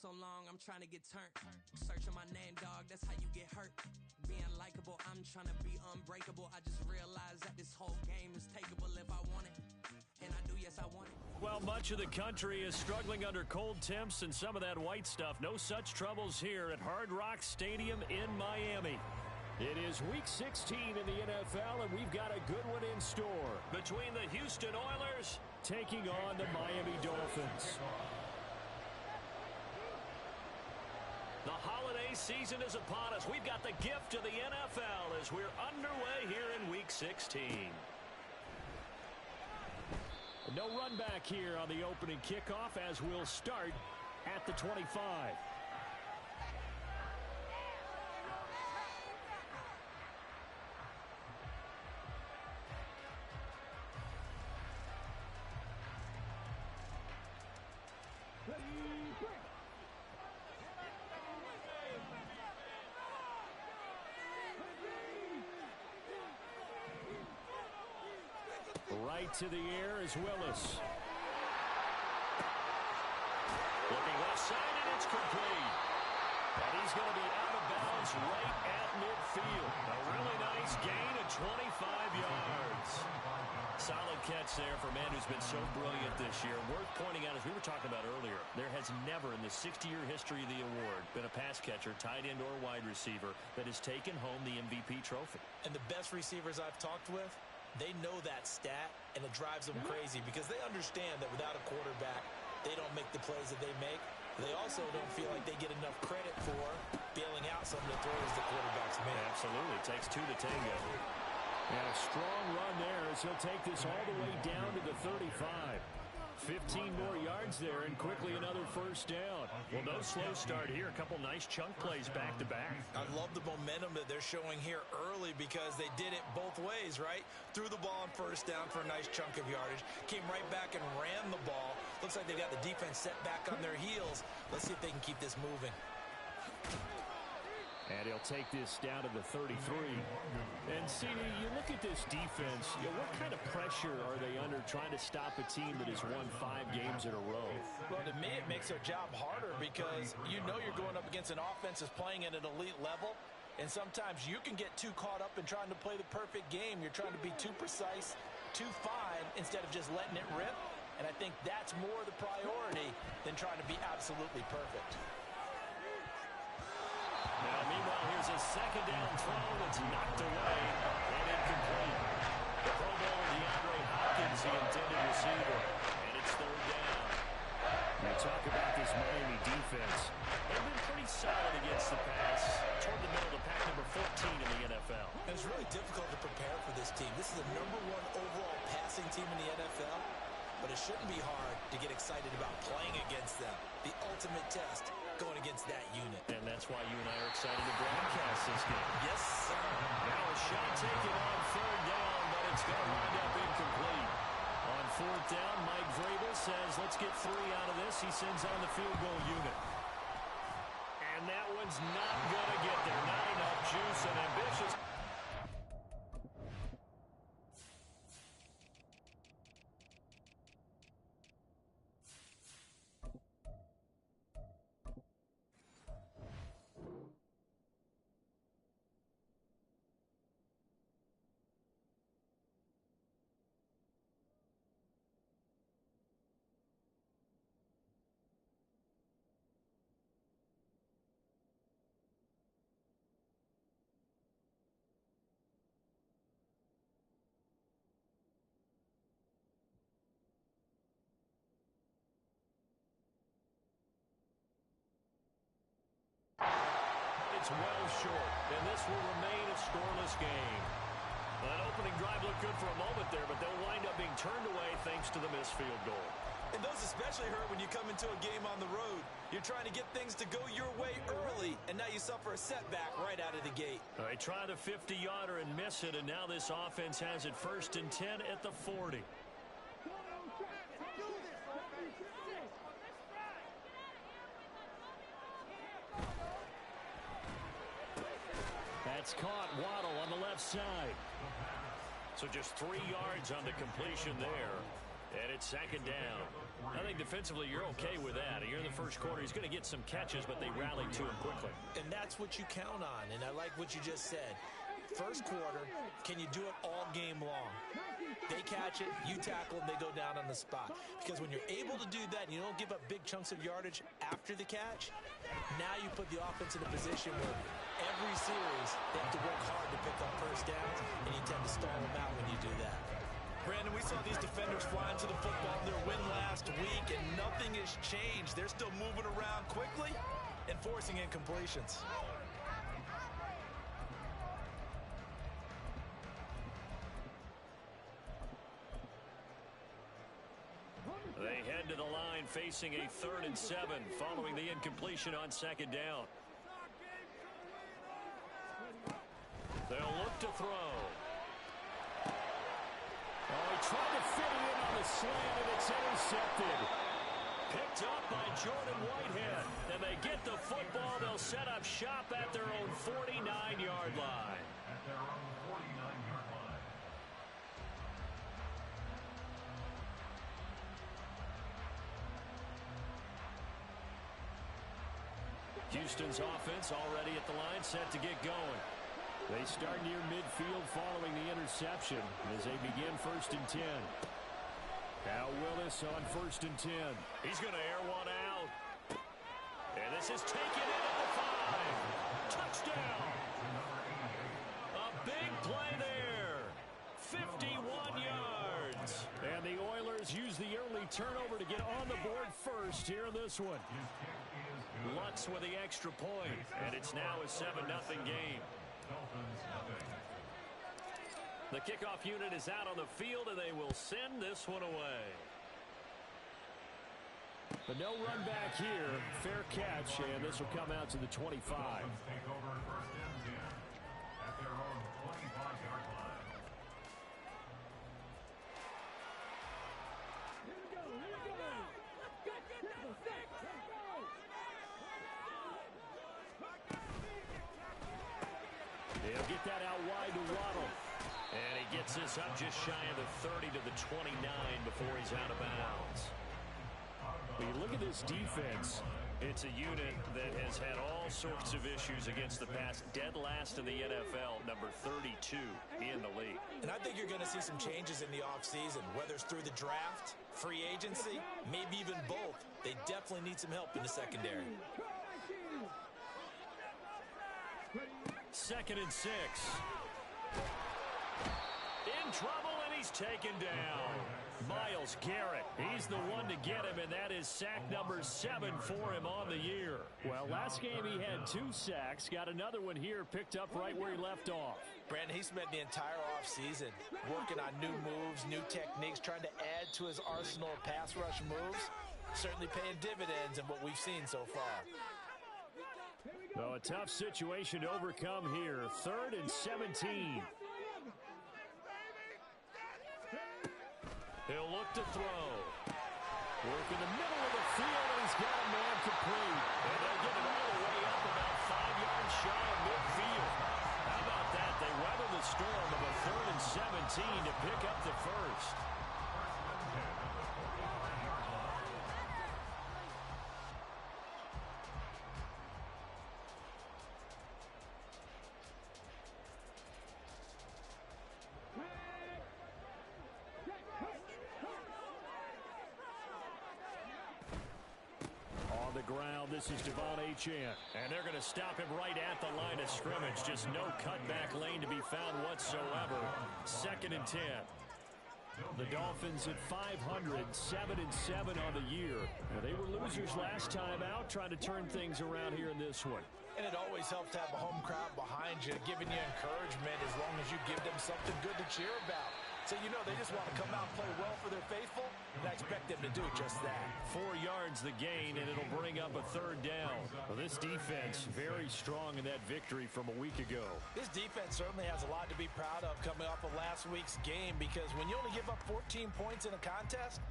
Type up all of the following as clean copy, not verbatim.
so long, I'm trying to get turned. Searching my name, dog, that's how you get hurt. Being likable, I'm trying to be unbreakable. I just realized that this whole game is takeable if I want it. And I do, yes, I want it. Well, much of the country is struggling under cold temps and some of that white stuff. No such troubles here at Hard Rock Stadium in Miami. It is Week 16 in the NFL, and we've got a good one in store between the Houston Oilers taking on the Miami Dolphins. The holiday season is upon us. We've got the gift of the NFL as we're underway here in Week 16. No run back here on the opening kickoff as we'll start at the 25. Right to the air is Willis. Looking left side, and it's complete. And he's going to be out of bounds right at midfield. A really nice gain of 25 yards. Solid catch there for a man who's been so brilliant this year. Worth pointing out, as we were talking about earlier, there has never in the 60-year history of the award been a pass catcher, tight end, or wide receiver that has taken home the MVP trophy. And the best receivers I've talked with, they know that stat, and it drives them crazy because they understand that without a quarterback, they don't make the plays that they make. They also don't feel like they get enough credit for bailing out some of the throws the quarterbacks make. Absolutely. It takes two to tango. And a strong run there as he'll take this all the way down to the 35. 15 more yards there and quickly another first down. Well, no slow start here. A couple nice chunk plays back-to-back. I love the momentum that they're showing here early because they did it both ways, right? Threw the ball on first down for a nice chunk of yardage. Came right back and ran the ball. Looks like they got the defense set back on their heels. Let's see if they can keep this moving. And he'll take this down to the 33. And, CD, you look at this defense, what kind of pressure are they under trying to stop a team that has won 5 games in a row? Well, to me, it makes their job harder because you know you're going up against an offense that's playing at an elite level. And sometimes you can get too caught up in trying to play the perfect game. You're trying to be too precise, too fine, instead of just letting it rip. And I think that's more the priority than trying to be absolutely perfect. Now, meanwhile, here's a second down throw that's knocked away and incomplete. The Pro Bowl, DeAndre Hopkins, the intended receiver, and it's third down. You talk about this Miami defense. They've been pretty solid against the pass toward the middle of pack number 14 in the NFL. It's really difficult to prepare for this team. This is the #1 overall passing team in the NFL, but it shouldn't be hard to get excited about playing against them. The ultimate test going against that unit. And that's why you and I are excited to broadcast this game. Yes, sir. Now a shot taken on third down, but it's going to wind up incomplete. On fourth down, Mike Vrabel says, let's get 3 out of this. He sends on the field goal unit. And that one's not going to get there. Not enough juice and ambitious. It's well short, and this will remain a scoreless game. That opening drive looked good for a moment there, but they'll wind up being turned away thanks to the missed field goal. And those especially hurt when you come into a game on the road. You're trying to get things to go your way early, and now you suffer a setback right out of the gate. All right, try the 50-yarder and miss it, and now this offense has it 1st and 10 at the 40. That's caught. Waddle on the left side. So just 3 yards on the completion there. And it's second down. I think defensively you're okay with that. Here in the first quarter, he's going to get some catches, but they rallied to him quickly. And that's what you count on, and I like what you just said. First quarter, can you do it all game long? They catch it, you tackle them, they go down on the spot. Because when you're able to do that and you don't give up big chunks of yardage after the catch, now you put the offense in a position where every series they have to work hard to pick up first downs, and you tend to stall them out when you do that. Brandon, we saw these defenders flying to the football in their win last week, and nothing has changed. They're still moving around quickly and forcing incompletions. They head to the line facing a 3rd and 7 following the incompletion on second down. They'll look to throw. Oh, he tried to fit it in on the slant, and it's intercepted. Picked up by Jordan Whitehead. And they get the football. They'll set up shop at their own 49-yard line. Houston's offense already at the line, set to get going. They start near midfield following the interception as they begin 1st and 10. Now Willis on 1st and 10. He's going to air one out. And this is taken in at the 5. Touchdown. A big play there. 51 yards. And the Oilers use the early turnover to get on the board first here in this one. Lutz with the extra point, and it's now a 7-0 game. The kickoff unit is out on the field, and they will send this one away. But no run back here. Fair catch, and this will come out to the 25. He'll get that out wide to Waddle. And he gets this up just shy of the 30 to the 29 before he's out of bounds. When you look at this defense, it's a unit that has had all sorts of issues against the pass. Dead last in the NFL, number 32 in the league. And I think you're going to see some changes in the offseason, whether it's through the draft, free agency, maybe even both. They definitely need some help in the secondary. 2nd and 6. In trouble, and he's taken down. Myles Garrett, he's the one to get him, and that is sack number 7 for him on the year. Well, last game he had 2 sacks. Got another one here, picked up right where he left off. Brandon, he spent the entire offseason working on new moves, new techniques, trying to add to his arsenal of pass rush moves. Certainly paying dividends in what we've seen so far. So a tough situation to overcome here. 3rd and 17. He'll look to throw. Work in the middle of the field, and he's got a man complete. And they'll get it all the way up about 5 yards shy of midfield. How about that? They weather the storm of a 3rd and 17 to pick up the first. Ground. This is Devon Achane. And they're going to stop him right at the line of scrimmage. Just no cutback lane to be found whatsoever. 2nd and 10. The Dolphins at 500, 7-7 on the year. Now, they were losers last time out, trying to turn things around here in this one. And it always helps to have a home crowd behind you, giving you encouragement as long as you give them something good to cheer about. So you know they just want to come out and play well for their faithful, and I expect them to do just that. 4 yards the gain, and it'll bring up a 3rd down. Well, this defense very strong in that victory from a week ago. This defense certainly has a lot to be proud of coming off of last week's game, because when you only give up 14 points in a contest,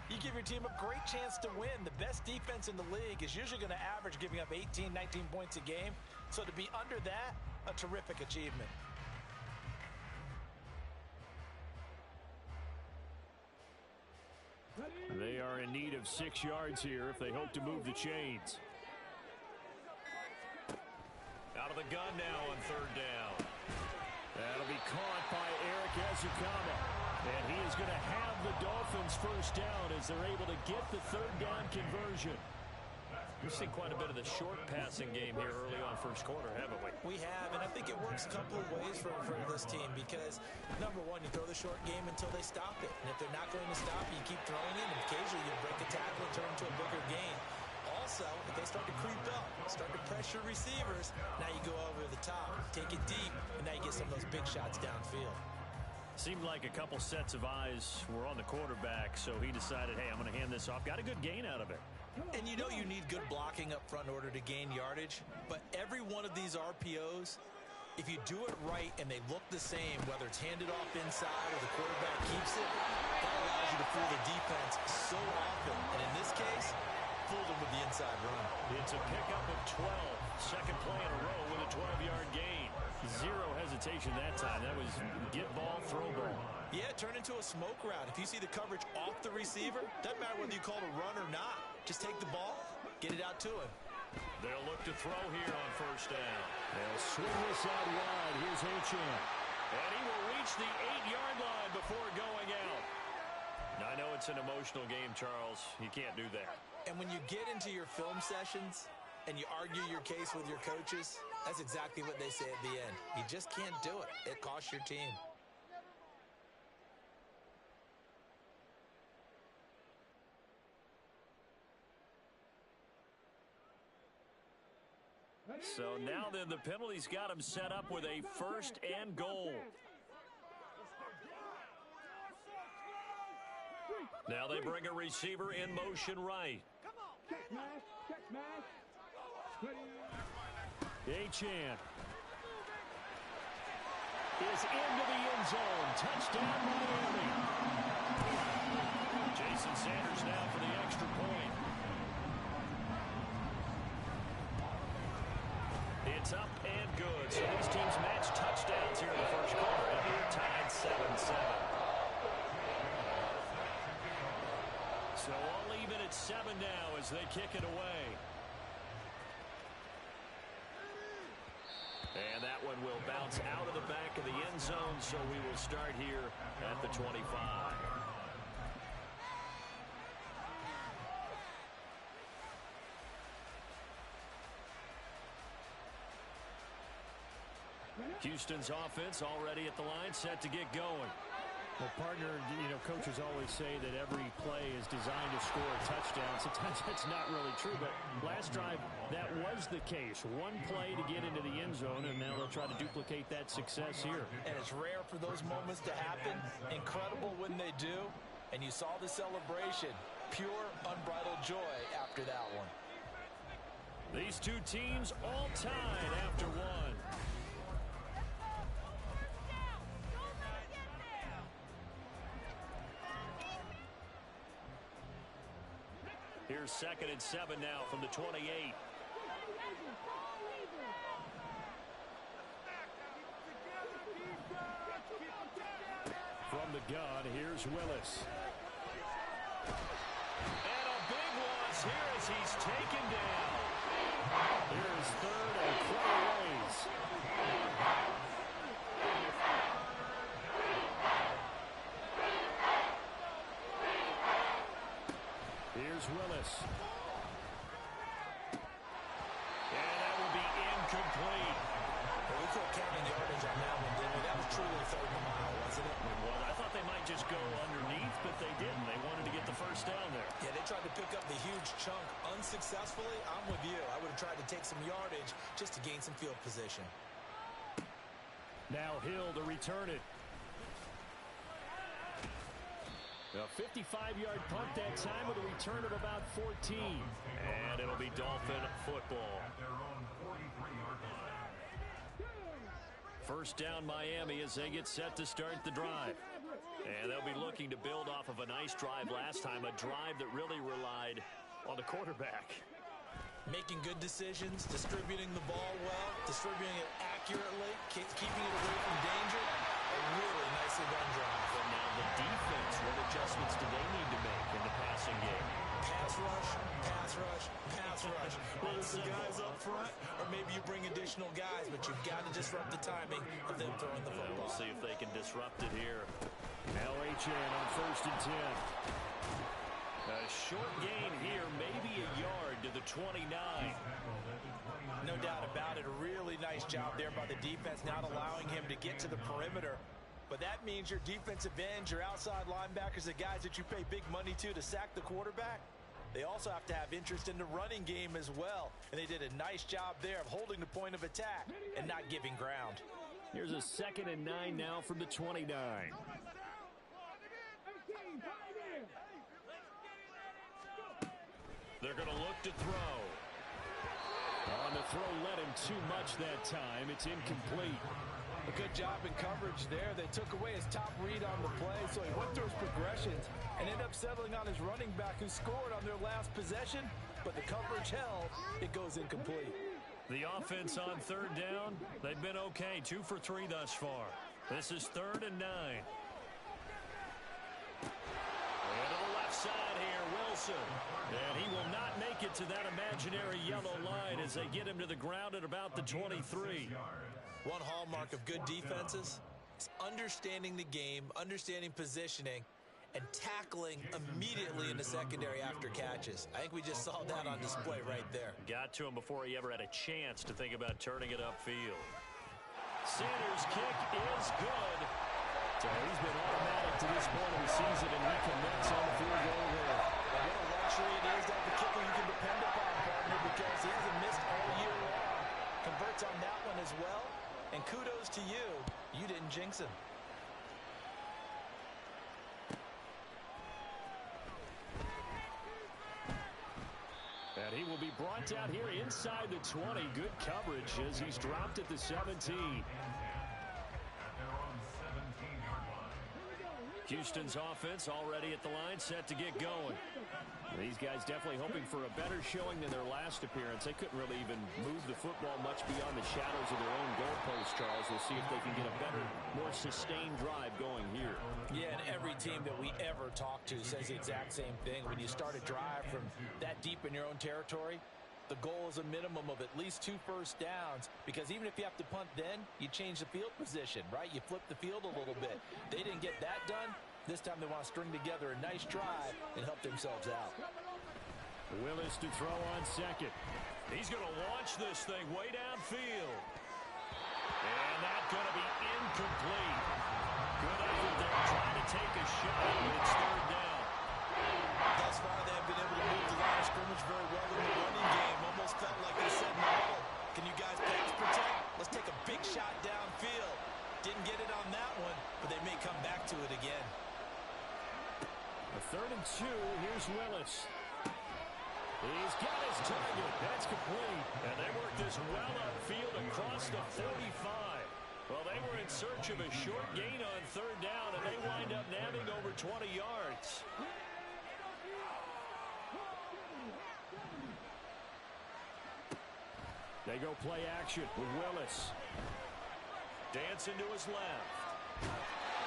you give your team a great chance to win. The best defense in the league is usually going to average giving up 18, 19 points a game. So to be under that, a terrific achievement. They are in need of 6 yards here if they hope to move the chains. Out of the gun now on 3rd down. That'll be caught by Eric Ezekama. And he is going to have the Dolphins first down as they're able to get the 3rd down conversion. We've seen quite a bit of the short passing game here early on first quarter, haven't we? We have, and I think it works a couple of ways for this team because, number one, you throw the short game until they stop it. And if they're not going to stop you keep throwing it, and occasionally you break a tackle and turn into a bigger gain. Also, if they start to creep up, start to pressure receivers, now you go over the top, take it deep, and now you get some of those big shots downfield. Seemed like a couple sets of eyes were on the quarterback, so he decided, hey, I'm going to hand this off. Got a good gain out of it. And you know you need good blocking up front in order to gain yardage, but every one of these RPOs, if you do it right and they look the same, whether it's handed off inside or the quarterback keeps it, that allows you to fool the defense so often. And in this case, fooled them with the inside run. It's a pickup of 12. Second play in a row with a 12-yard gain. Zero hesitation that time. That was get ball, throw ball. Yeah, turn into a smoke route. If you see the coverage off the receiver, doesn't matter whether you call it a run or not. Just take the ball, get it out to him. They'll look to throw here on first down. They'll swing this out wide. Here's Achane. And he will reach the 8-yard line before going out. Now, I know it's an emotional game, Charles. You can't do that. And when you get into your film sessions and you argue your case with your coaches, that's exactly what they say at the end. You just can't do it. It costs your team. So now then the penalty's got him set up with a 1st and goal. Now they bring a receiver in motion right. Achane is into the end zone. Touchdown, Miami. Jason Sanders now for the extra point. It's up and good. So these teams match touchdowns here in the first quarter, and we're tied 7-7. So all even at 7 now as they kick it away. And that one will bounce out of the back of the end zone, so we will start here at the 25. Houston's offense already at the line, set to get going. Well, partner, coaches always say that every play is designed to score a touchdown. Sometimes that's not really true, but last drive, that was the case. One play to get into the end zone, and now they'll try to duplicate that success here. And it's rare for those moments to happen. Incredible when they do. And you saw the celebration. Pure, unbridled joy after that one. These two teams all tied after one. Here's 2nd and 7 now from the 28. From the gun, here's Willis. And a big loss here as he's taken down. Here's 3rd and quite a ways. Here's Willis. And that will be incomplete. Well, we quit counting yardage on that one, didn't we? That was truly 3rd and a mile, wasn't it? Well, I thought they might just go underneath, but they didn't. They wanted to get the first down there. Yeah, they tried to pick up the huge chunk unsuccessfully. I'm with you. I would have tried to take some yardage just to gain some field position. Now Hill to return it. A 55-yard punt that time with a return of about 14. And it'll be Dolphin football. First down Miami as they get set to start the drive. And they'll be looking to build off of a nice drive last time, a drive that really relied on the quarterback. Making good decisions, distributing the ball well, distributing it accurately, keeping it away from danger. A really nicely done drive. And now the defense, what adjustments do they need to make in the pass front, or maybe you bring additional guys, but you've got to disrupt the timing of them throwing the football. We'll see if they can disrupt it here. Now HN on 1st and 10. A short gain here, maybe a yard to the 29. No doubt about it. A really nice job there by the defense, not allowing him to get to the perimeter. But that means your defensive ends, your outside linebackers, the guys that you pay big money to sack the quarterback, they also have to have interest in the running game as well. And they did a nice job there of holding the point of attack and not giving ground. Here's a 2nd and 9 now from the 29. They're going to look to throw. On the throw, led him too much that time. It's incomplete. A good job in coverage there. They took away his top read on the play, so he went through his progressions and ended up settling on his running back who scored on their last possession, but the coverage held. It goes incomplete. The offense on 3rd down, they've been okay. 2 for 3 thus far. This is 3rd and 9. And to the left side here, Wilson. And he will not make it to that imaginary yellow line as they get him to the ground at about the 23. One hallmark of good defenses is understanding the game, understanding positioning, and tackling immediately in the secondary after catches. I think we just saw that on display right there. Got to him before he ever had a chance to think about turning it upfield. Sanders' kick is good. So he's been automatic to this point of the season, and he connects on the field goal there. What a luxury it is to have a kicker you can depend upon, partner, because he hasn't missed all year long. Converts on that one as well. And kudos to you. You didn't jinx him. And he will be brought down here inside the 20. Good coverage as he's dropped at the 17. Houston's offense already at the line, set to get going. These guys definitely hoping for a better showing than their last appearance. They couldn't really even move the football much beyond the shadows of their own goalpost, Charles. We'll see if they can get a better, more sustained drive going here. Yeah, and every team that we ever talk to says the exact same thing. When you start a drive from that deep in your own territory, the goal is a minimum of at least 2 first downs, because even if you have to punt then, you change the field position, right? You flip the field a little bit. They didn't get that done. This time they want to string together a nice drive and help themselves out. Willis to throw on 2nd. He's going to launch this thing way downfield. And that's going to be incomplete. Good effort there, trying to take a shot. It's 3rd down. Thus far, they have been able to move the line of scrimmage very well in the running game. Almost felt like they said in the huddle, can you guys pass protect? Let's take a big shot downfield. Didn't get it on that one, but they may come back to it again. A 3rd and 2. Here's Willis. He's got his target. That's complete. And they work this well upfield across the 45. Well, they were in search of a short gain on 3rd down, and they wind up nabbing over 20 yards. They go play action with Willis. Dancing to his left.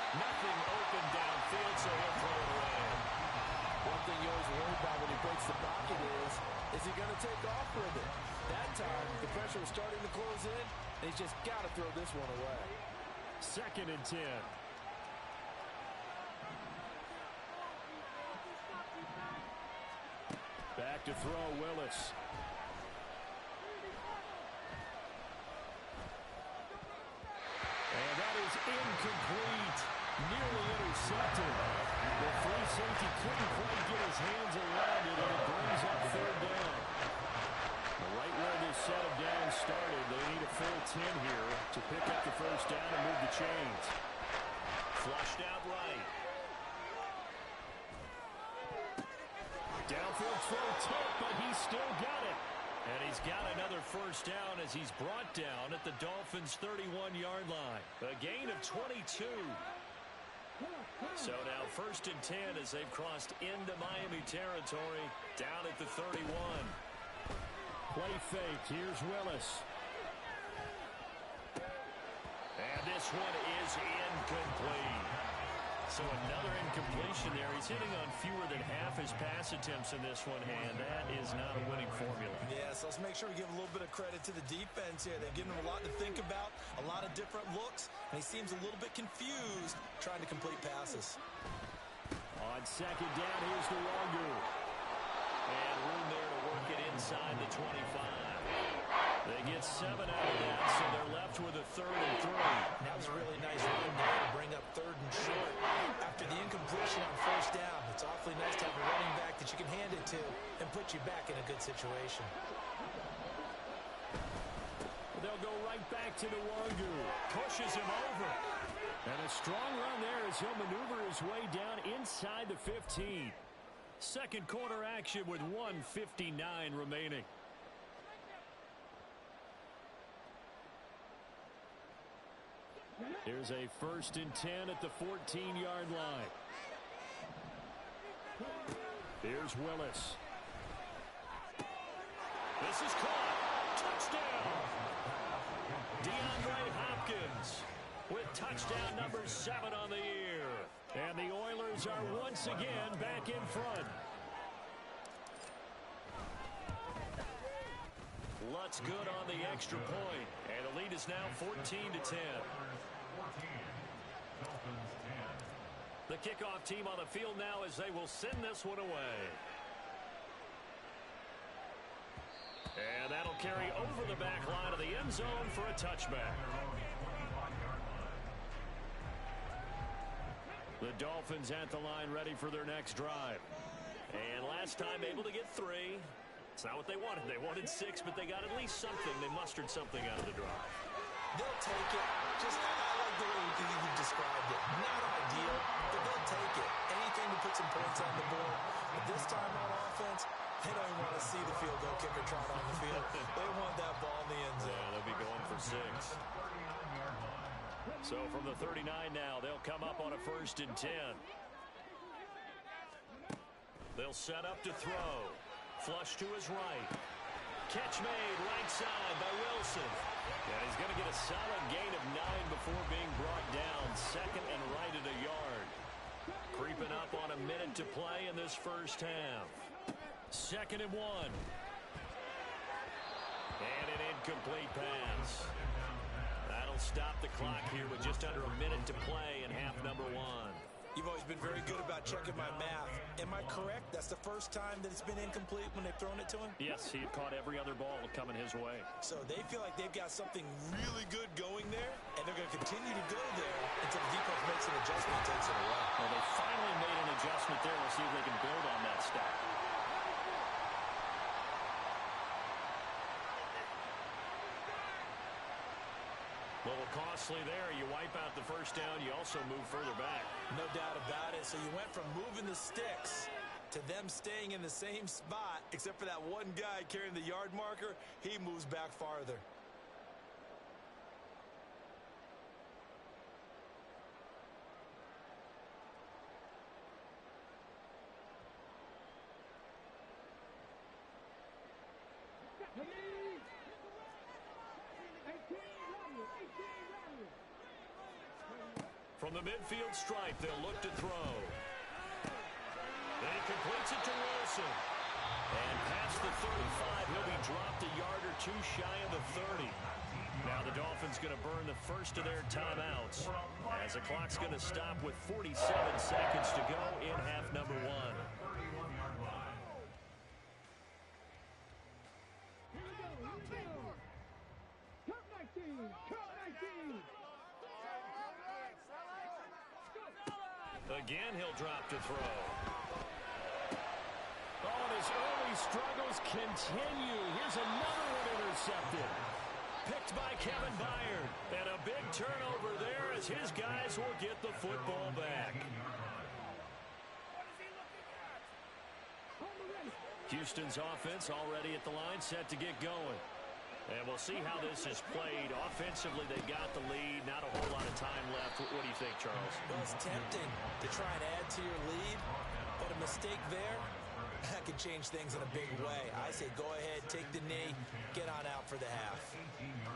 Nothing open downfield, so he'll throw it away. One thing you always worry about when he breaks the pocket is he going to take off with it? That time, the pressure was starting to close in, and he's just got to throw this one away. 2nd and 10. Back to throw, Willis. And that is incomplete. Nearly intercepted. The free safety couldn't quite get his hands around it, and it brings up 3rd down. Right where this set of downs started, they need a full 10 here to pick up the 1st down and move the chains. Flushed out right. Downfield throw tough, but he's still got it. And he's got another 1st down as he's brought down at the Dolphins' 31-yard line. A gain of 22. So now 1st and 10 as they've crossed into Miami territory, down at the 31. Play fake. Here's Willis. And this one is incomplete. So another incompletion there. He's hitting on fewer than half his pass attempts in this one, and that is not a winning formula. Yes, let's make sure we give a little bit of credit to the defense here. They've given him a lot to think about, a lot of different looks, and he seems a little bit confused trying to complete passes. On second down, here's the Wagyu. And room there to work it inside the 25. They get 7 out of that, so they're left with a 3rd and 3. That was a really nice run there to bring up 3rd and short. After the incompletion on 1st down, it's awfully nice to have a running back that you can hand it to and put you back in a good situation. They'll go right back to the Wagyu. Pushes him over. And a strong run there as he'll maneuver his way down inside the 15. Second quarter action with 1:59 remaining. Here's a 1st and 10 at the 14-yard line. Here's Willis. This is caught. Touchdown. DeAndre Hopkins with touchdown number 7 on the year. And the Oilers are once again back in front. Lutz good on the extra point. And the lead is now 14-10. The kickoff team on the field now as they will send this one away. And that'll carry over the back line of the end zone for a touchback. The Dolphins at the line ready for their next drive. And last time able to get 3. It's not what they wanted. They wanted 6, but they got at least something. They mustered something out of the drive. They'll take it. Just I like the way you described it. Not ideal, but they'll take it. Anything to put some points on the board. But this time on offense, they don't even want to see the field goal kicker trot on the field. They want that ball in the end zone. Yeah, they'll be going for 6. So from the 39 now, they'll come up on a 1st and 10. They'll set up to throw. Flush to his right. Catch made right side by Wilson. And he's going to get a solid gain of 9 before being brought down. 2nd and right at a yard. Creeping up on a minute to play in this first half. 2nd and 1. And an incomplete pass. That'll stop the clock here with just under a minute to play in half number 1. You've always been very good about checking my math. Am I correct? That's the first time that it's been incomplete when they've thrown it to him? Yes, he had caught every other ball coming his way. So they feel like they've got something really good going there, and they're going to continue to go there until the defense makes an adjustment and takes it away. Well, they finally made an adjustment there. We'll see if they can build on that stat. A little costly there. You wipe out the first down. You also move further back. No doubt about it. So you went from moving the sticks to them staying in the same spot, except for that one guy carrying the yard marker. He moves back farther. From the midfield stripe, they'll look to throw. Then he completes it to Wilson. And past the 35, he'll be dropped a yard or 2 shy of the 30. Now the Dolphins going to burn the first of their timeouts as the clock's going to stop with 47 seconds to go in half number 1. Again, he'll drop to throw. Oh, and his early struggles continue. Here's another one intercepted. Picked by Kevin Byard. And a big turnover there as his guys will get the football back. Houston's offense already at the line, set to get going. And we'll see how this is played. Offensively, they got the lead. Not a whole lot of time left. What do you think, Charles? Well, it's tempting to try and add to your lead, but a mistake there, that could change things in a big way. I say go ahead, take the knee, get on out for the half.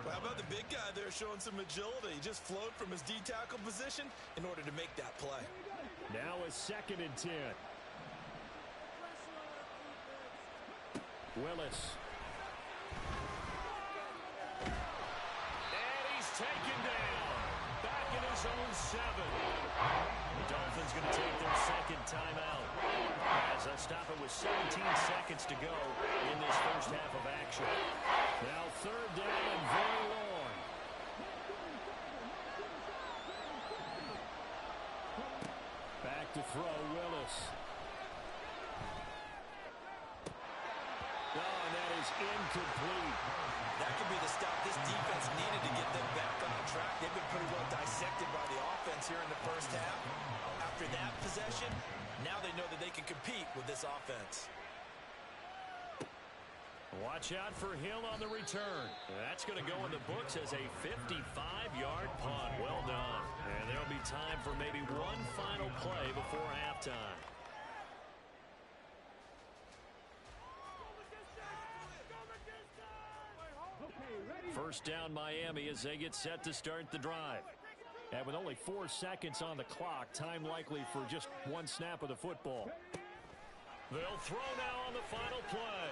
Well, how about the big guy there showing some agility? He just flowed from his D-tackle position in order to make that play. Now a 2nd and 10. Willis. And he's taken down. Back in his own 7. The Dolphins going to take their 2nd timeout. As they'll stop it with 17 seconds to go in this first half of action. Now 3rd down and very long. Back to throw, Willis. Oh, and that is incomplete. That could be the stop this defense needed to get them back on track. They've been pretty well dissected by the offense here in the first half. After that possession, now they know that they can compete with this offense. Watch out for Hill on the return. That's going to go in the books as a 55-yard punt. Well done. And there'll be time for maybe one final play before halftime. First down Miami as they get set to start the drive. And with only 4 seconds on the clock, time likely for just one snap of the football. They'll throw now on the final play.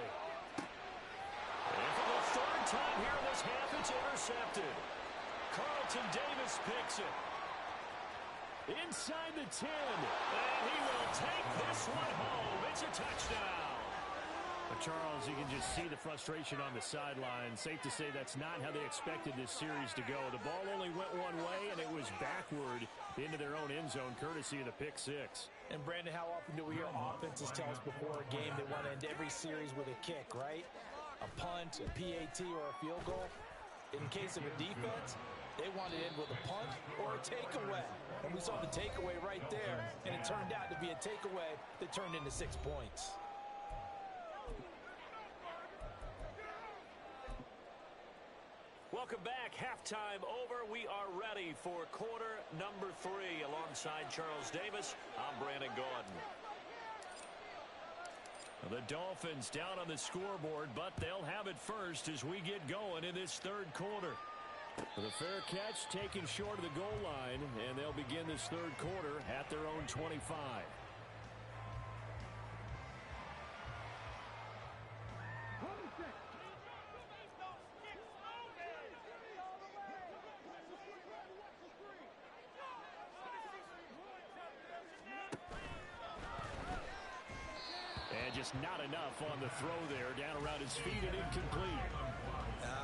And for the 3rd time here in this half, it's intercepted. Carlton Davis picks it. Inside the 10. And he will take this one home. It's a touchdown. Charles, you can just see the frustration on the sideline. Safe to say that's not how they expected this series to go. The ball only went one way, and it was backward into their own end zone, courtesy of the pick 6. And, Brandon, how often do we hear offenses tell us before a game they want to end every series with a kick, right? A punt, a PAT, or a field goal. In case of a defense, they want to end with a punt or a takeaway. And we saw the takeaway right there, and it turned out to be a takeaway that turned into 6 points. Welcome back. Halftime over. We are ready for quarter number 3. Alongside Charles Davis, I'm Brandon Gaudin. The Dolphins down on the scoreboard, but they'll have it first as we get going in this 3rd quarter. The fair catch taken short of the goal line, and they'll begin this 3rd quarter at their own 25. And just not enough on the throw there, down around his feet and incomplete.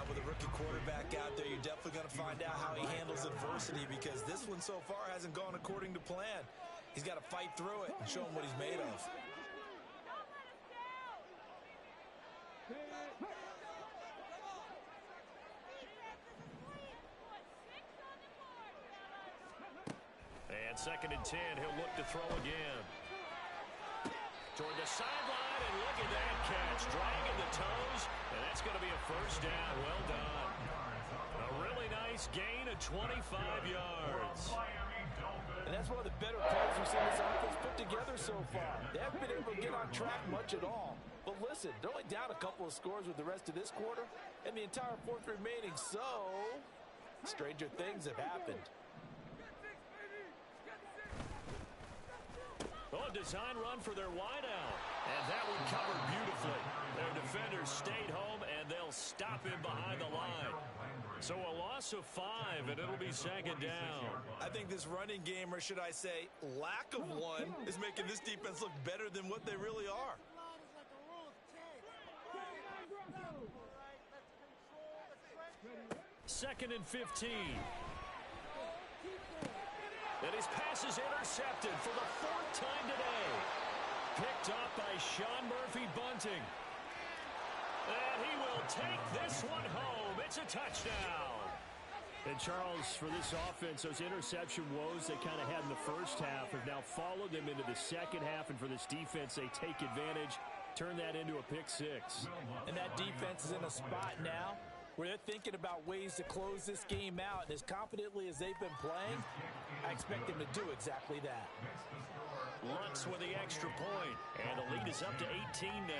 With a rookie quarterback out there, you're definitely going to find out how he handles adversity, because this one so far hasn't gone according to plan. He's got to fight through it and show him what he's made of. And 2nd and 10, he'll look to throw again. Toward the sideline, and look at that catch. Dragging the toes, and that's going to be a first down. Well done. A really nice gain of 25 yards. And that's one of the better plays we've seen this offense put together so far. They haven't been able to get on track much at all. But listen, they're only down a couple of scores with the rest of this quarter, and the entire 4th remaining, so stranger things have happened. Oh, a design run for their wideout. And that one covered beautifully. Their defenders stayed home, and they'll stop him behind the line. So a loss of 5, and it'll be 2nd down. I think this running game, or should I say lack of one, is making this defense look better than what they really are. 2nd and 15. And his pass is intercepted for the 4th time today. Picked up by Sean Murphy-Bunting. And he will take this one home. It's a touchdown. And Charles, for this offense, those interception woes they kind of had in the first half have now followed them into the second half. And for this defense, they take advantage, turn that into a pick 6. And that defense is in a spot now where they're thinking about ways to close this game out. And as confidently as they've been playing, I expect them to do exactly that. Lutz with the extra point, and the lead is up to 18 now.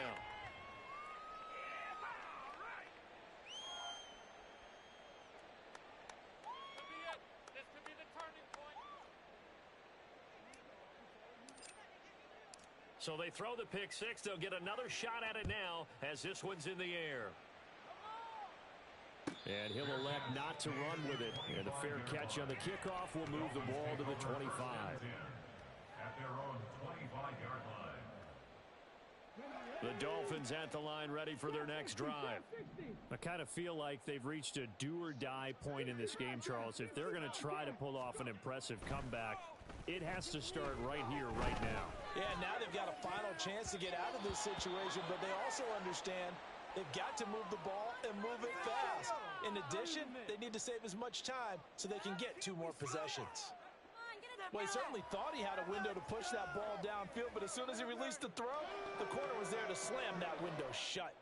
So they throw the pick six. They'll get another shot at it now as this one's in the air. And he'll elect not to run with it. And a fair catch on the kickoff will move the ball to the 25. At their own 25-yard line. The Dolphins at the line ready for their next drive. I kind of feel like they've reached a do-or-die point in this game, Charles. If they're going to try to pull off an impressive comeback, it has to start right here, right now. Yeah, now they've got a final chance to get out of this situation, but they also understand they've got to move the ball and move it fast. In addition, they need to save as much time so they can get 2 more possessions. Well, he certainly thought he had a window to push that ball downfield, but as soon as he released the throw, the corner was there to slam that window shut.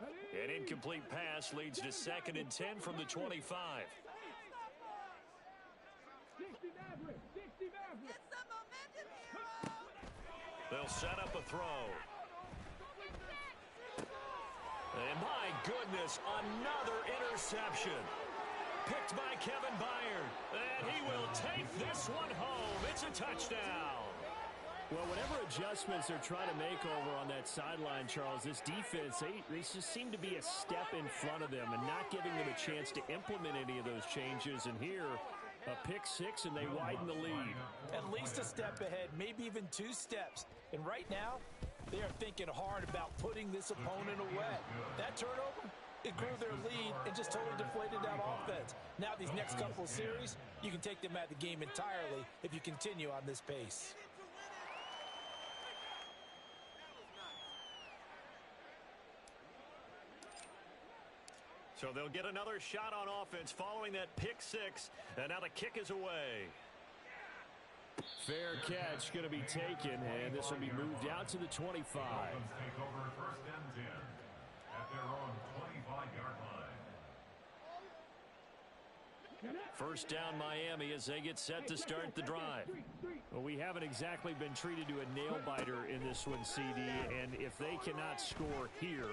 An incomplete pass leads to 2nd and 10 from the 25. They'll set up a throw. And my goodness, another interception. Picked by Kevin Byard. And he will take this one home. It's a touchdown. Well, whatever adjustments they're trying to make over on that sideline, Charles, this defense, they just seem to be a step in front of them and not giving them a chance to implement any of those changes. And here, a pick six, and they widen the lead. At least a step ahead, maybe even 2 steps. And right now, they are thinking hard about putting this opponent away. That turnover, it grew their lead and just totally deflated that offense. Now these next couple of series, you can take them out of the game entirely if you continue on this pace. So they'll get another shot on offense following that pick six. And now the kick is away. Fair catch going to be taken, and this will be moved out to the 25. Dolphins take over 1st and 10 at their own 25-yard line. First down Miami as they get set to start the drive. Well, we haven't exactly been treated to a nail-biter in this one, CD, and if they cannot score here,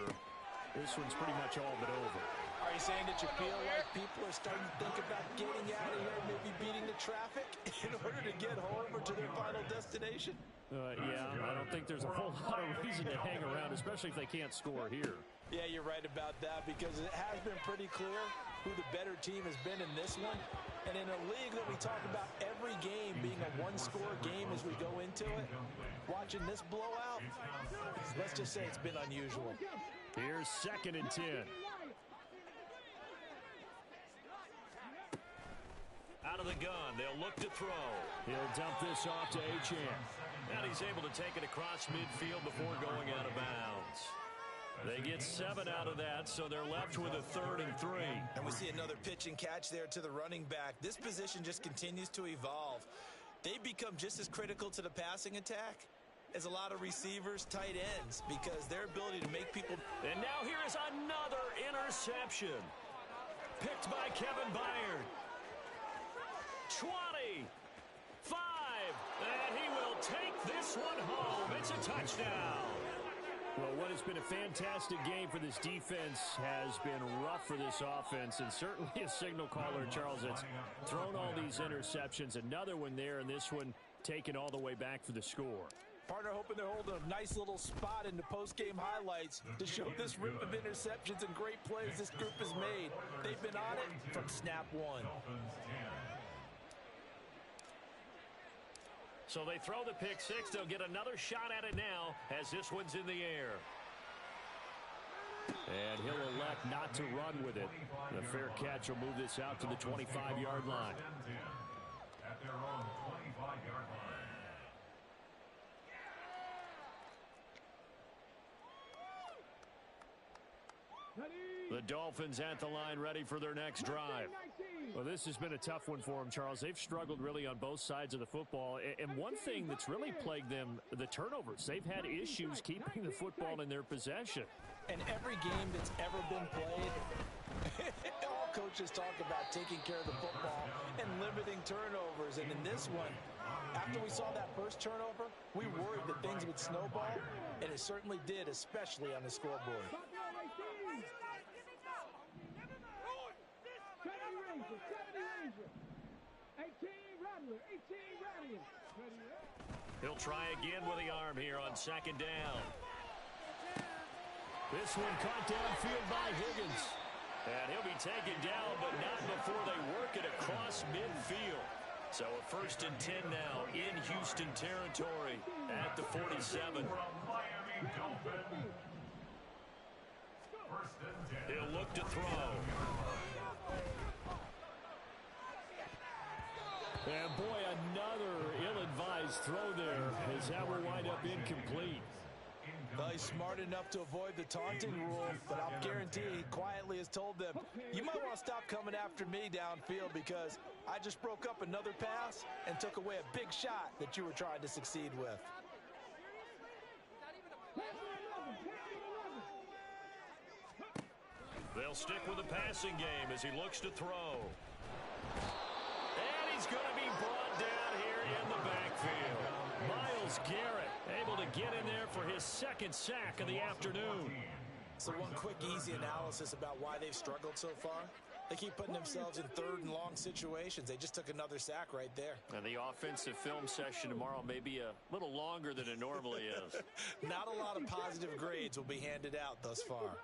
this one's pretty much all but over. Are you saying that you feel like people are starting to think about getting out of here, maybe beating the traffic in order to get home or to their final destination? Yeah, I don't think there's a whole lot of reason to hang around, especially if they can't score here. Yeah, you're right about that because it has been pretty clear who the better team has been in this one. And in a league that we talk about every game being a one-score game as we go into it, watching this blowout, let's just say it's been unusual. Here's 2nd and 10. Out of the gun, they'll look to throw. He'll dump this off to Achane. And he's able to take it across midfield before going out of bounds. They get 7 out of that, so they're left with a 3rd and 3. And we see another pitch and catch there to the running back. This position just continues to evolve. They become just as critical to the passing attack as a lot of receivers, tight ends, because their ability to make people... And now here is another interception. Picked by Kevin Byard. 20, 5, and he will take this one home. It's a touchdown. Well, what has been a fantastic game for this defense has been rough for this offense, and certainly a signal caller, Charles, that's thrown all these interceptions. Another one there, and this one taken all the way back for the score. Partner hoping they're holding a nice little spot in the post-game highlights to show this rip of interceptions and great plays this group has made. They've been on it from snap one. So they throw the pick six. They'll get another shot at it now as this one's in the air. And he'll elect not to run with it. The fair catch will move this out to the 25-yard line. At their own 25-yard line. The Dolphins at the line ready for their next drive. Well, this has been a tough one for them, Charles. They've struggled really on both sides of the football. And one thing that's really plagued them, the turnovers. They've had issues keeping the football in their possession. And every game that's ever been played, all coaches talk about taking care of the football and limiting turnovers. And in this one, after we saw that first turnover, we worried that things would snowball, and it certainly did, especially on the scoreboard. He'll try again with the arm here on second down. This one caught downfield by Higgins. And he'll be taken down, but not before they work it across midfield. So a 1st and 10 now in Houston territory at the 47. He'll look to throw. And boy, another ill-advised throw there as that will wind up incomplete. Well, he's smart enough to avoid the taunting rule, but I'll guarantee he quietly has told them, you might want to stop coming after me downfield because I just broke up another pass and took away a big shot that you were trying to succeed with. They'll stick with the passing game as he looks to throw. And he's going to be brought down here in the backfield. Myles Garrett able to get in there for his 2nd sack of the afternoon. So one quick, easy analysis about why they've struggled so far. They keep putting themselves in 3rd and long situations. They just took another sack right there. And the offensive film session tomorrow may be a little longer than it normally is. Not a lot of positive grades will be handed out thus far.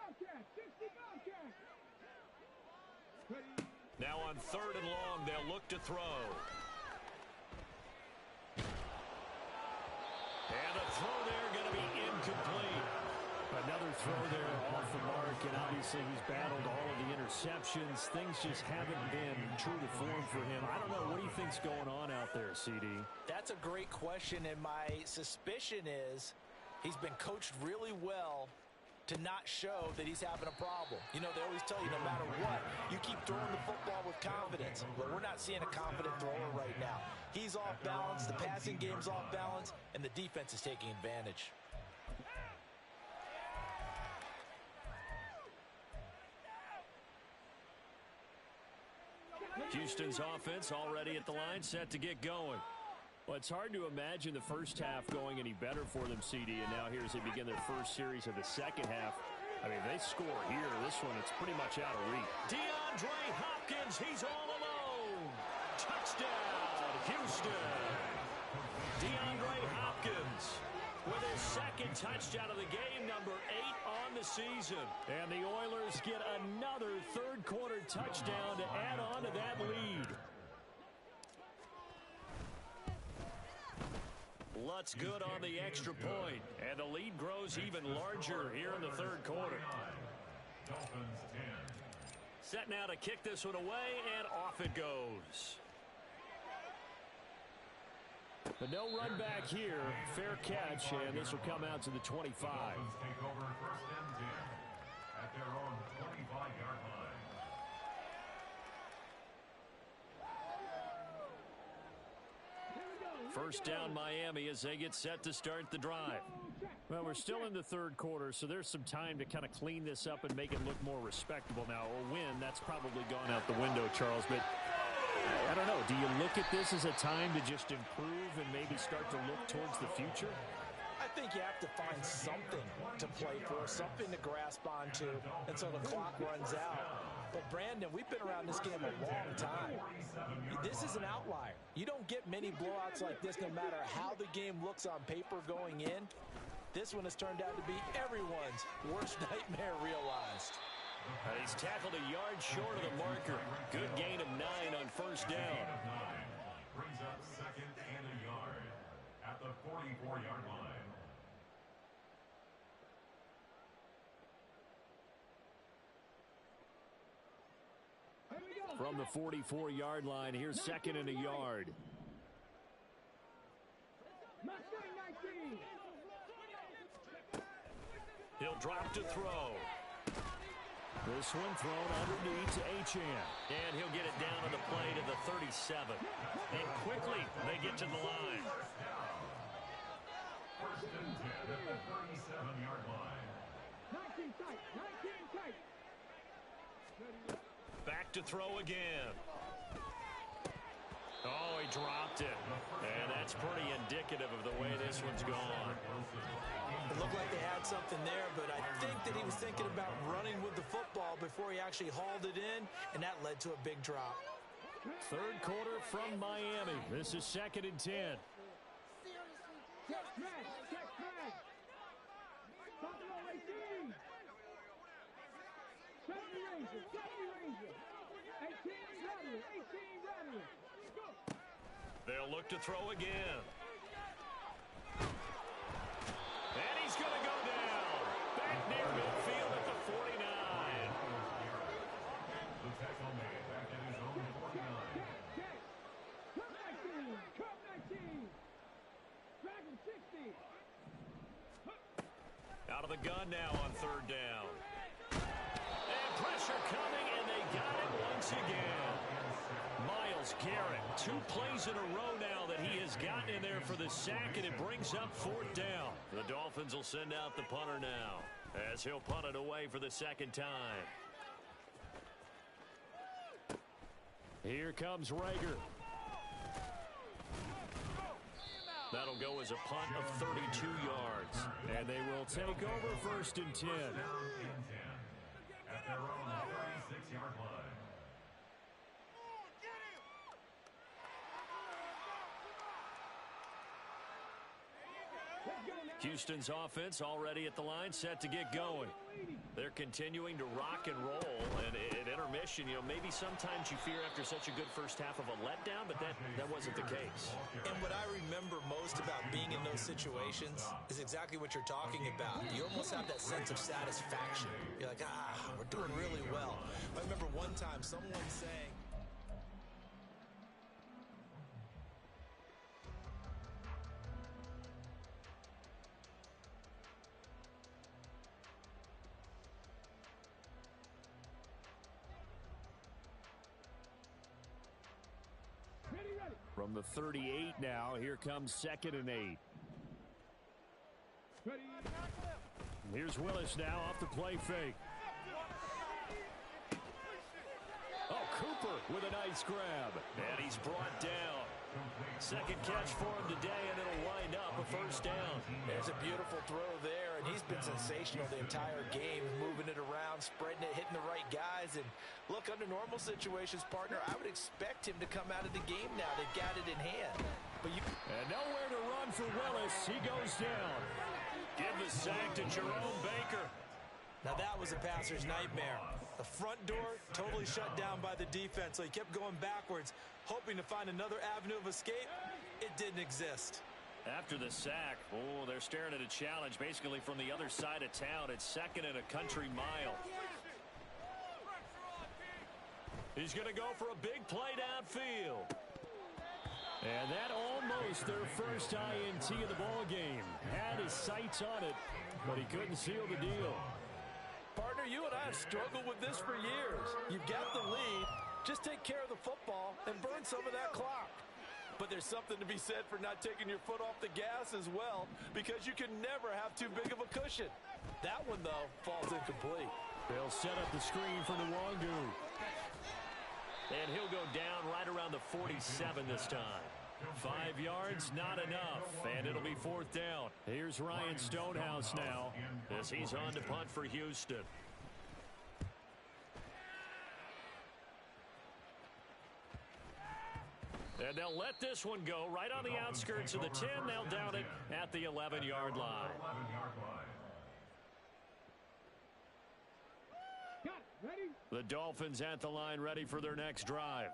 Now on 3rd and long, they'll look to throw. And the throw there going to be incomplete. Another throw there off the mark, and obviously he's battled all of the interceptions. Things just haven't been true to form for him. I don't know. What do you think's going on out there, CD? That's a great question, and my suspicion is he's been coached really well to not show that he's having a problem. You know, they always tell you no matter what, you keep throwing the football with confidence. But we're not seeing a confident thrower right now. He's off balance, the passing game's off balance, and the defense is taking advantage. Houston's offense already at the line, set to get going. Well, it's hard to imagine the first half going any better for them, CD, and now here as they begin their first series of the second half. I mean, they score here. This one, it's pretty much out of reach. DeAndre Hopkins, he's all alone. Touchdown, Houston. DeAndre Hopkins with his 2nd touchdown of the game, number 8 on the season. And the Oilers get another 3rd quarter touchdown to add on to that lead. Lutz good on the extra point, and the lead grows even larger here in the 3rd quarter. Set now to kick this one away, and off it goes. But no run back here. Fair catch, and this will come out to the 25. Take over 1st and 10 at their own 25-yard line. First down Miami as they get set to start the drive. Well, we're still in the 3rd quarter, so there's some time to kind of clean this up and make it look more respectable. Now, a win, that's probably gone out the window, Charles, but I don't know. Do you look at this as a time to just improve and maybe start to look towards the future? I think you have to find something to play for, something to grasp onto until the clock runs out. But, Brandon, we've been around this game a long time. This is an outlier. You don't get many blowouts like this no matter how the game looks on paper going in. This one has turned out to be everyone's worst nightmare realized. He's tackled a yard short of the marker. Good gain of 9 on 1st down. Brings up 2nd and a yard at the 44-yard line. From the 44-yard line, here's 2nd and a yard. He'll drop to throw. This one thrown underneath to Achane. And he'll get it down to the play to the 37. And quickly, they get to the line. 1st and 10 at the 37-yard line. Back to throw again. Oh, he dropped it. And that's pretty indicative of the way this one's gone. It looked like they had something there, but I think that he was thinking about running with the football before he actually hauled it in, and that led to a big drop. Third quarter from Miami. This is 2nd and 10. Check track. Buffalo 18. Safety Ranger. 18 ready. Go. They'll look to throw again. And he's going to go down. Back near midfield at the 49. The tackle made back at his own 49. Cup 19. Dragon 60. Out of the gun now on 3rd down. And pressure coming, and they got it once again. Myles Garrett, 2 plays in a row now that he has gotten in there for the sack, and it brings up 4th down. The Dolphins will send out the punter now, as he'll punt it away for the 2nd time. Here comes Rager. That'll go as a punt of 32 yards. And they will take over 1st and 10. Down and 10 at their own 36-yard line. Houston's offense already at the line, set to get going. They're continuing to rock and roll, and at intermission, maybe sometimes you fear after such a good first half of a letdown, but that wasn't the case. And what I remember most about being in those situations is exactly what you're talking about. You almost have that sense of satisfaction. You're like, we're doing really well. I remember one time someone saying, From the 38 now, here comes 2nd and 8. Here's Willis now off the play fake. Oh, Cooper with a nice grab. And he's brought down. 2nd catch for him today, and it'll wind up a 1st down. There's a beautiful throw there, and he's been sensational the entire game, moving it around, spreading it, hitting the right guys. And look, under normal situations, partner, I would expect him to come out of the game now. They've got it in hand. And nowhere to run for Willis. He goes down. Give the sack to Jerome Baker. Now that was a passer's nightmare. The front door totally shut down by the defense, so he kept going backwards, hoping to find another avenue of escape. It didn't exist. After the sack, they're staring at a challenge basically from the other side of town. It's 2nd and a country mile. He's going to go for a big play downfield. And that almost their first INT of the ball game. Had his sights on it, but he couldn't seal the deal. Partner, you and I have struggled with this for years. You've got the lead. Just take care of the football and burn some of that clock. But there's something to be said for not taking your foot off the gas as well, because you can never have too big of a cushion. That one, though, falls incomplete. They'll set up the screen for Nwangu. And he'll go down right around the 47 this time. 5 yards, not enough, and it'll be 4th down. Here's Ryan Stonehouse now, as he's on to punt for Houston. And they'll let this one go right on the outskirts of the 10. They'll down it at the 11-yard line. The Dolphins at the line, ready for their next drive.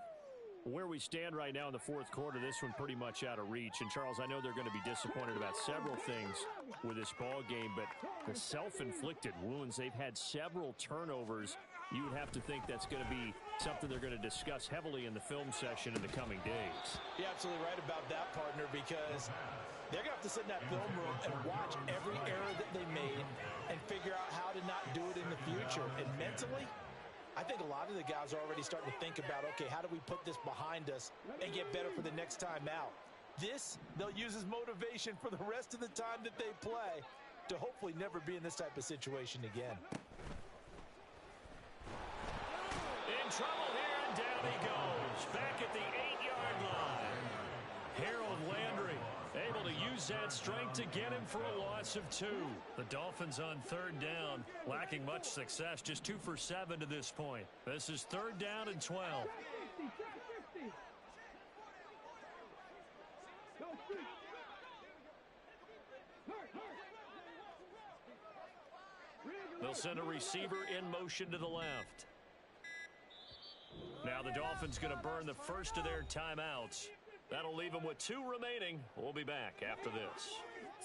Where we stand right now in the 4th quarter, this one pretty much out of reach. And, Charles, I know they're going to be disappointed about several things with this ball game, but the self-inflicted wounds, they've had several turnovers. You would have to think that's going to be something they're going to discuss heavily in the film session in the coming days. You're absolutely right about that, partner, because they're going to have to sit in that film room and watch every error that they made and figure out how to not do it in the future. And mentally, I think a lot of the guys are already starting to think about, okay, how do we put this behind us and get better for the next time out? This, they'll use as motivation for the rest of the time that they play to hopefully never be in this type of situation again. In trouble here, and down he goes. Back at the 8-yard line. Harold Landry able to use that strength to get him for a loss of 2. The Dolphins on 3rd down, lacking much success, just 2 for 7 to this point. This is 3rd down and 12. They'll send a receiver in motion to the left. Now the Dolphins going to burn the first of their timeouts. That'll leave them with 2 remaining. We'll be back after this.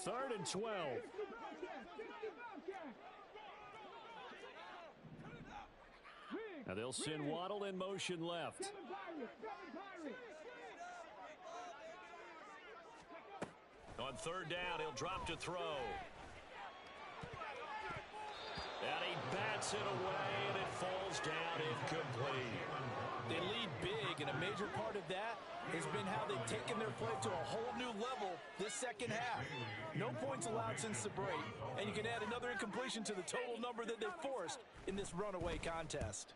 3rd and 12. Now they'll send Waddle in motion left. On 3rd down, he'll drop to throw. And he bats it away, and it falls down incomplete. They lead big, and a major part of that has been how they've taken their play to a whole new level this second half. No points allowed since the break, and you can add another incompletion to the total number that they've forced in this runaway contest.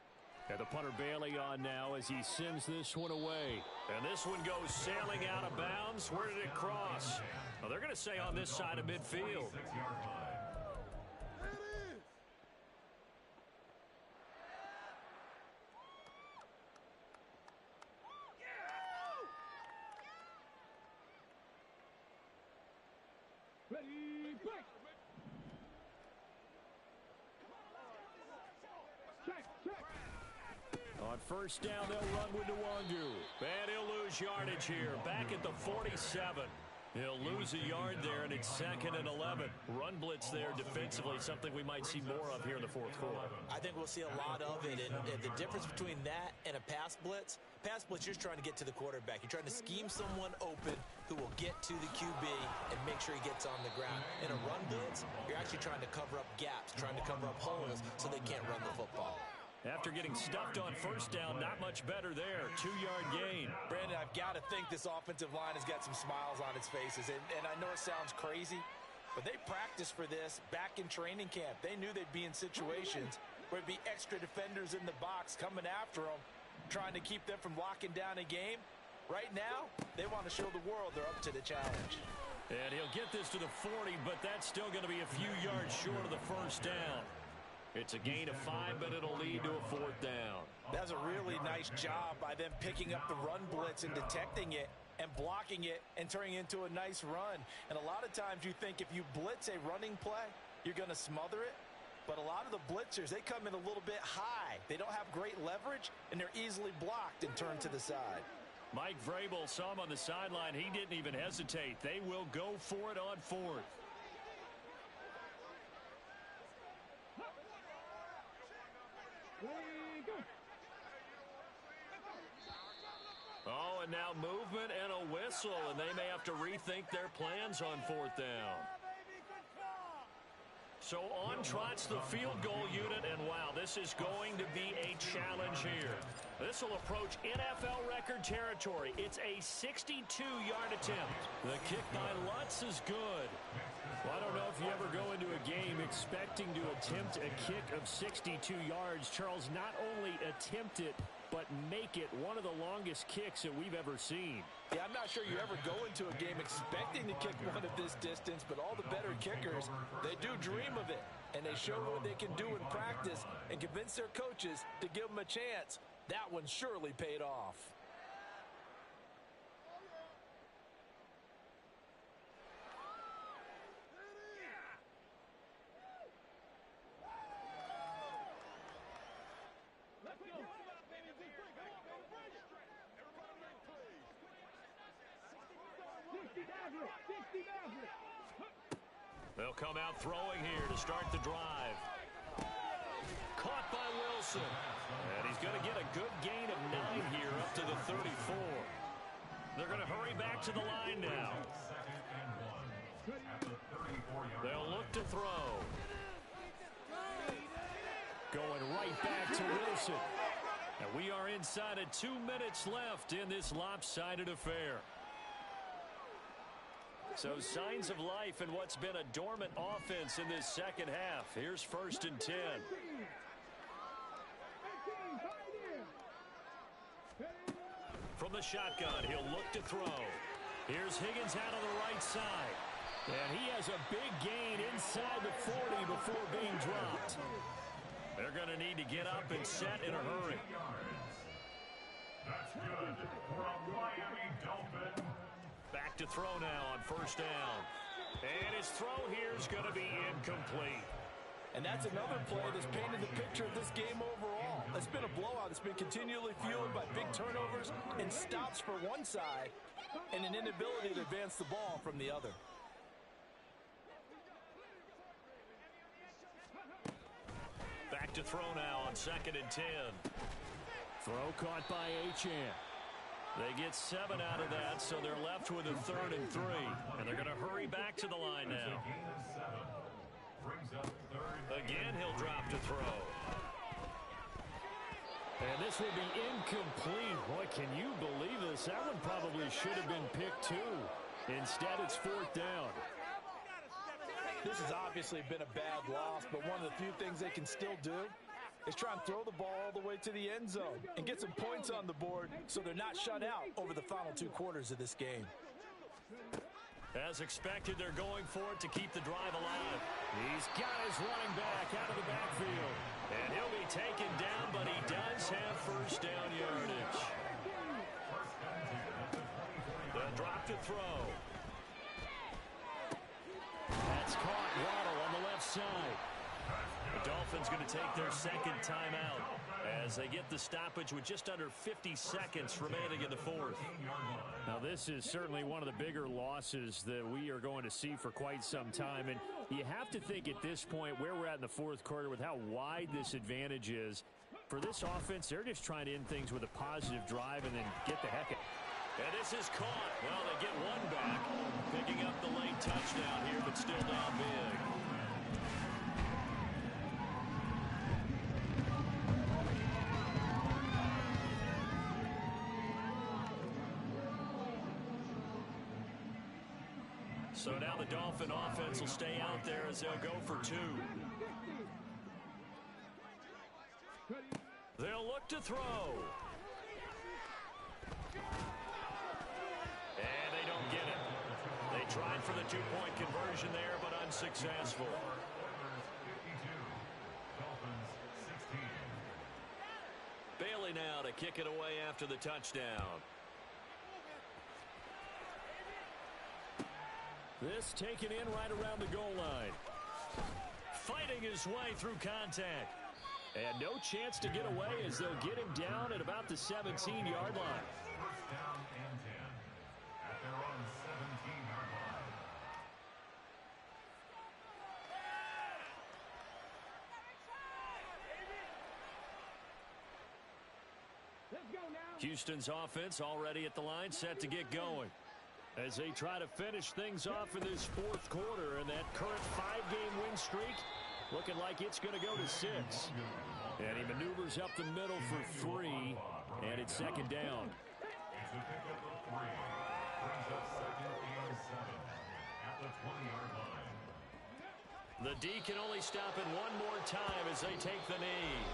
And the punter Bailey on now as he sends this one away. And this one goes sailing out of bounds. Where did it cross? Well, they're going to say on this side of midfield. Ready, break. Check. On 1st down, they'll run with Nwangu. And he'll lose yardage here. Back at the 47. He'll lose a yard there, and it's 2nd and 11. Run blitz there defensively, something we might see more of here in the 4th quarter. I think we'll see a lot of it, and the difference between that and a pass blitz, you're just trying to get to the quarterback. You're trying to scheme someone open who will get to the QB and make sure he gets on the ground. In a run blitz, you're actually trying to cover up gaps, trying to cover up holes so they can't run the football. After getting stuffed on 1st down, not much better there. 2-yard gain. Brandon, I've got to think this offensive line has got some smiles on its faces. And I know it sounds crazy, but they practiced for this back in training camp. They knew they'd be in situations where it'd be extra defenders in the box coming after them, trying to keep them from locking down a game. Right now, they want to show the world they're up to the challenge. And he'll get this to the 40, but that's still going to be a few yards short of the 1st down. It's a gain of 5, but it'll lead to a 4th down. That's a really nice job by them picking up the run blitz and detecting it and blocking it and turning it into a nice run. And a lot of times you think if you blitz a running play, you're going to smother it. But a lot of the blitzers, they come in a little bit high. They don't have great leverage, and they're easily blocked and turned to the side. Mike Vrabel saw him on the sideline. He didn't even hesitate. They will go for it on 4th. Oh, and now movement and a whistle, and they may have to rethink their plans on 4th down. So on trots the field goal unit, and wow, this is going to be a challenge here. This will approach NFL record territory. It's a 62-yard attempt. The kick by Lutz is good. Well, I don't know if you ever go into a game expecting to attempt a kick of 62 yards. Charles, not only attempt it, but make it one of the longest kicks that we've ever seen. Yeah, I'm not sure you ever go into a game expecting to kick one of this distance, but all the better kickers, they do dream of it, and they show what they can do in practice and convince their coaches to give them a chance. That one surely paid off. They'll come out throwing here to start the drive. Caught by Wilson. And he's going to get a good gain of 9 here up to the 34. They're going to hurry back to the line now. They'll look to throw. Going right back to Wilson. And we are inside of 2 minutes left in this lopsided affair. So signs of life in what's been a dormant offense in this second half. Here's 1st and 10. From the shotgun, he'll look to throw. Here's Higgins out on the right side. And he has a big gain inside the 40 before being dropped. They're going to need to get up and set in a hurry. That's good for a Miami Dolphin. Back to throw now on first down. And his throw here is going to be incomplete. And that's another play that's painted the picture of this game overall. It's been a blowout. It's been continually fueled by big turnovers and stops for one side and an inability to advance the ball from the other. Back to throw now on 2nd and 10. Throw caught by Achane. They get 7 out of that, so they're left with a 3rd and 3. And they're going to hurry back to the line now. Again, he'll drop to throw. And this will be incomplete. Boy, can you believe this? That one probably should have been picked too. Instead, it's 4th down. This has obviously been a bad loss, but one of the few things they can still do is try and throw the ball all the way to the end zone and get some points on the board so they're not shut out over the final 2 quarters of this game. As expected, they're going for it to keep the drive alive. He's got his running back out of the backfield. And he'll be taken down, but he does have first down yardage. The drop to throw. That's caught. Waddle on the left side. The Dolphins going to take their 2nd timeout as they get the stoppage with just under 50 seconds remaining in the 4th. Now, this is certainly one of the bigger losses that we are going to see for quite some time. And you have to think at this point where we're at in the 4th quarter with how wide this advantage is. For this offense, they're just trying to end things with a positive drive and then get the heck out. And this is caught. Well, they get one back, picking up the late touchdown here, but still down big. So now the Dolphin offense will stay out there as they'll go for 2. They'll look to throw. And they don't get it. They tried for the 2-point conversion there, but unsuccessful. Bailey now to kick it away after the touchdown. This taken in right around the goal line. Fighting his way through contact. And no chance to get away as they'll get him down at about the 17-yard line. First down and 10 at their own 17-yard line. Let's go now. Houston's offense already at the line, set to get going. As they try to finish things off in this 4th quarter, and that current 5-game win streak looking like it's going to go to 6. And he maneuvers up the middle for 3, and it's 2nd down. It's a pickup of 3. Brings up 2nd and 7 at the 20-yard line. The D can only stop it one more time as they take the knee.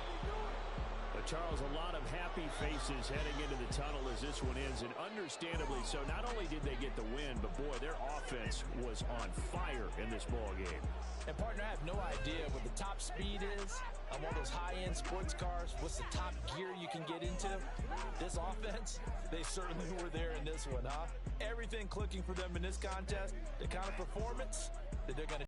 But Charles, a lot of happy faces heading into the tunnel as this one ends, and understandably so. Not only did they get the win, but boy, their offense was on fire in this ball game. And partner, I have no idea what the top speed is on one of those high-end sports cars. What's the top gear you can get into? This offense, they certainly were there in this one, huh? Everything clicking for them in this contest, the kind of performance that they're going to